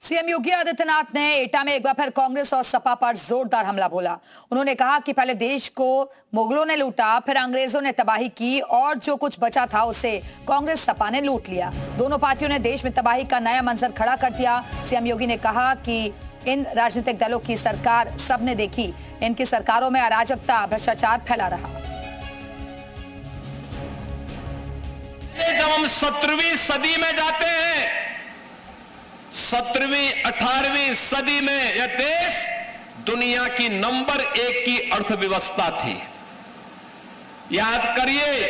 CM Yogi Adityanath ने एटा में एक बार फिर कांग्रेस और सपा पर जोरदार हमला बोला। उन्होंने कहा कि पहले देश को मुगलों ने लूटा, फिर अंग्रेजों ने तबाही की और जो कुछ बचा था उसे कांग्रेस सपा ने लूट लिया। दोनों पार्टियों ने देश में तबाही का नया मंजर खड़ा कर दिया। सीएम योगी ने कहा कि इन राजनीतिक दलों की सरकार सबने देखी, इनकी सरकारों में अराजकता, भ्रष्टाचार फैला रहा। जब हम 17वीं सदी में जाते हैं, 17वीं 18वीं सदी में यह देश दुनिया की नंबर 1 की अर्थव्यवस्था थी। याद करिए,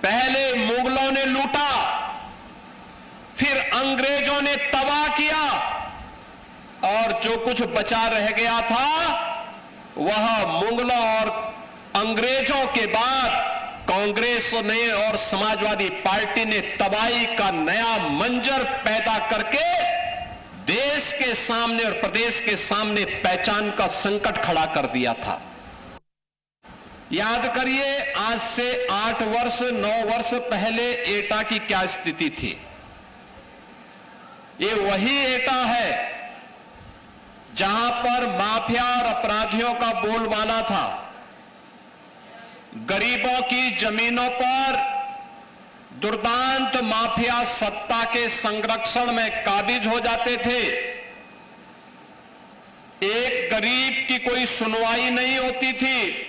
पहले मुगलों ने लूटा, फिर अंग्रेजों ने तबाह किया और जो कुछ बचा रह गया था वह मुगलों और अंग्रेजों के बाद कांग्रेस ने और समाजवादी पार्टी ने तबाही का नया मंजर पैदा करके देश के सामने और प्रदेश के सामने पहचान का संकट खड़ा कर दिया था। याद करिए, आज से 8 वर्ष 9 वर्ष पहले एटा की क्या स्थिति थी। ये वही एटा है जहां पर माफिया और अपराधियों का बोलबाला था। गरीबों की जमीनों पर दुर्दांत माफिया सत्ता के संरक्षण में काबिज हो जाते थे। एक गरीब की कोई सुनवाई नहीं होती थी।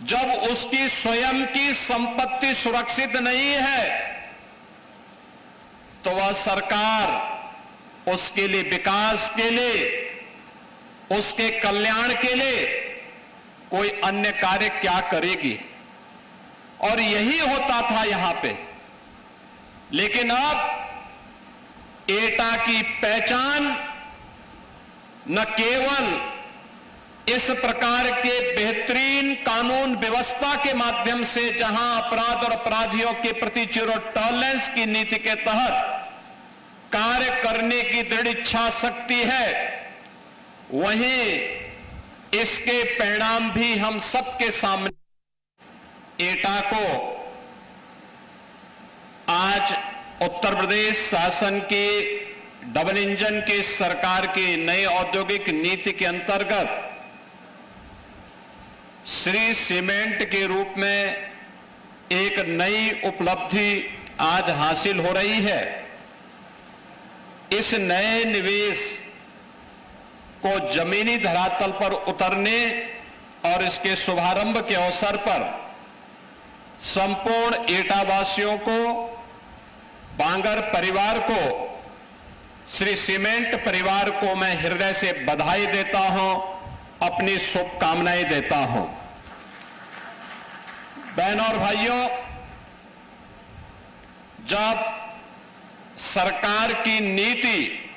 जब उसकी स्वयं की संपत्ति सुरक्षित नहीं है तो वह सरकार उसके लिए, विकास के लिए, उसके कल्याण के लिए कोई अन्य कार्य क्या करेगी। और यही होता था यहां पे। लेकिन अब एटा की पहचान न केवल इस प्रकार के बेहतरीन कानून व्यवस्था के माध्यम से, जहां अपराध और अपराधियों के प्रति जीरो टॉलरेंस की नीति के तहत कार्य करने की दृढ़ इच्छा शक्ति है, वहीं इसके परिणाम भी हम सबके सामने। एटा को आज उत्तर प्रदेश शासन की डबल इंजन की सरकार की नई औद्योगिक नीति के अंतर्गत श्री सीमेंट के रूप में एक नई उपलब्धि आज हासिल हो रही है। इस नए निवेश को जमीनी धरातल पर उतरने और इसके शुभारंभ के अवसर पर संपूर्ण एटावासियों को, बांगर परिवार को, श्री सीमेंट परिवार को मैं हृदय से बधाई देता हूं, अपनी शुभकामनाएं देता हूं। बहनों और भाइयों, जब सरकार की नीति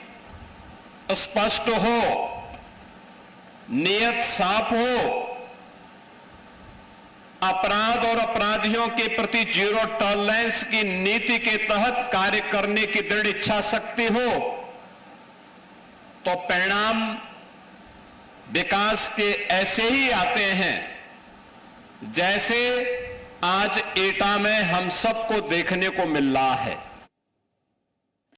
स्पष्ट हो, नियत साफ हो, अपराध और अपराधियों के प्रति जीरो टॉलरेंस की नीति के तहत कार्य करने की दृढ़ इच्छा शक्ति हो, तो परिणाम विकास के ऐसे ही आते हैं जैसे आज एटा में हम सबको देखने को मिल रहा है।